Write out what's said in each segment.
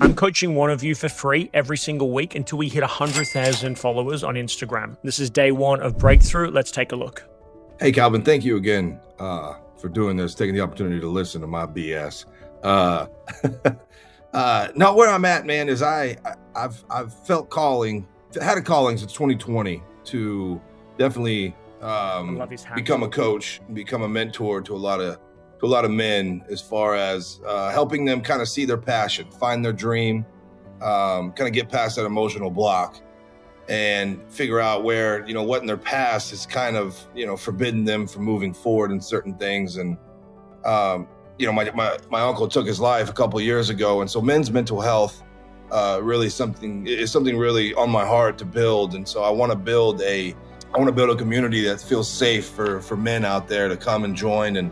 I'm coaching one of you for free every single week until we hit 100,000 followers on Instagram. This is day one of Breakthrough. Let's take a look. Hey, Calvin, thank you again for doing this, taking the opportunity to listen to my BS. No, where I'm at, man, is I've felt had a calling since 2020 to definitely become a coach, become a mentor to a lot of men, as far as helping them kind of see their passion, find their dream, kind of get past that emotional block, and figure out where, what in their past is kind of, forbidden them from moving forward in certain things. And, my uncle took his life a couple of years ago. And so men's mental health is something really on my heart to build. And so I want to build a community that feels safe for men out there to come and join, and,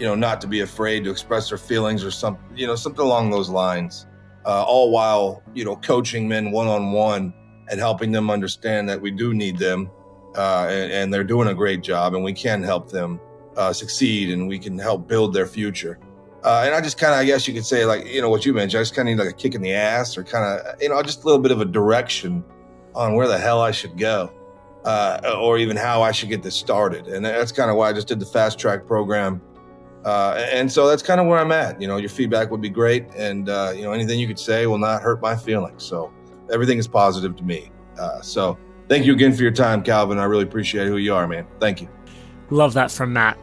not to be afraid to express their feelings or something along those lines, all while, coaching men one-on-one and helping them understand that we do need them, and they're doing a great job, and we can help them succeed, and we can help build their future. And I just kind of, I guess you could say, like, what you mentioned, I just kind of need like a kick in the ass, or kind of, just a little bit of a direction on where the hell I should go, or even how I should get this started. And that's kind of why I just did the fast track program. And so that's kind of where I'm at. Your feedback would be great. And, anything you could say will not hurt my feelings. So everything is positive to me. So thank you again for your time, Calvin. I really appreciate who you are, man. Thank you. Love that from Matt.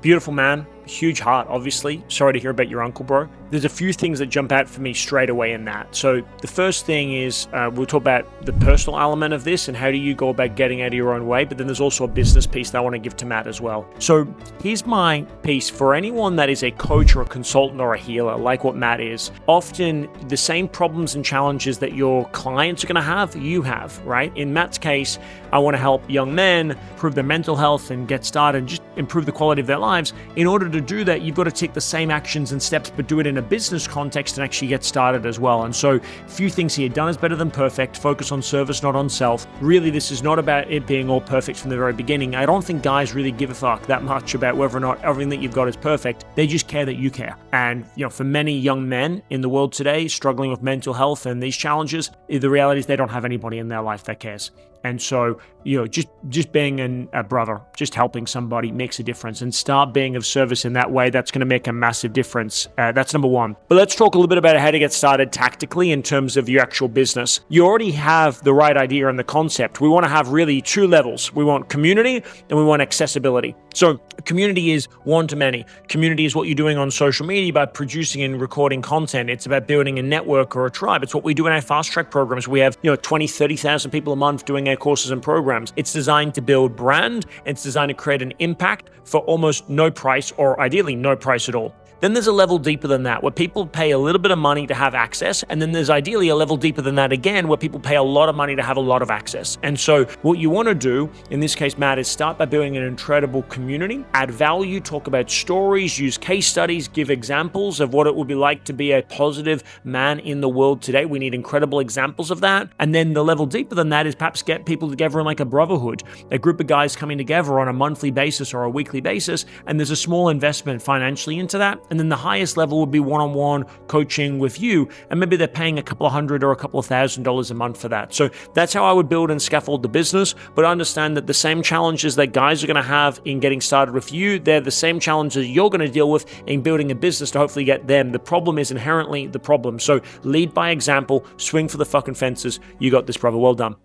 Beautiful man, huge heart, obviously. Sorry to hear about your uncle, bro. There's a few things that jump out for me straight away in that. So the first thing is, we'll talk about the personal element of this and how do you go about getting out of your own way, but then there's also a business piece that I want to give to Matt as well. So here's my piece for anyone that is a coach or a consultant or a healer, like what Matt is. Often the same problems and challenges that your clients are going to have, you have, right? In Matt's case, I want to help young men improve their mental health and get started and just improve the quality of their lives. In order to do that, you've got to take the same actions and steps, but do it in a business context and actually get started as well. And so a few things here. Done is better than perfect. Focus on service, not on self. Really, this is not about it being all perfect from the very beginning. I don't think guys really give a fuck that much about whether or not everything that you've got is perfect. They just care that you care. And, for many young men in the world today struggling with mental health and these challenges, the reality is they don't have anybody in their life that cares. And so, just being a brother, just helping somebody makes a difference, and start being of service in that way. That's going to make a massive difference. That's number one. But let's talk a little bit about how to get started tactically in terms of your actual business. You already have the right idea and the concept. We want to have really two levels. We want community and we want accessibility. So community is one-to-many. Community is what you're doing on social media by producing and recording content. It's about building a network or a tribe. It's what we do in our fast track programs. We have 20, 30,000 people a month doing our courses and programs. It's designed to build brand. It's designed to create an impact for almost no price, or ideally no price at all. Then there's a level deeper than that where people pay a little bit of money to have access. And then there's ideally a level deeper than that again where people pay a lot of money to have a lot of access. And so what you want to do, in this case, Matt, is start by building an incredible community, add value, talk about stories, use case studies, give examples of what it would be like to be a positive man in the world today. We need incredible examples of that. And then the level deeper than that is perhaps get people together in like a brotherhood, a group of guys coming together on a monthly basis or a weekly basis. And there's a small investment financially into that. And then the highest level would be one-on-one coaching with you. And maybe they're paying a couple of $100 or a couple of $1,000 a month for that. So that's how I would build and scaffold the business. But understand that the same challenges that guys are going to have in getting started with you, they're the same challenges you're going to deal with in building a business to hopefully get them. The problem is inherently the problem. So lead by example, swing for the fucking fences. You got this, brother. Well done.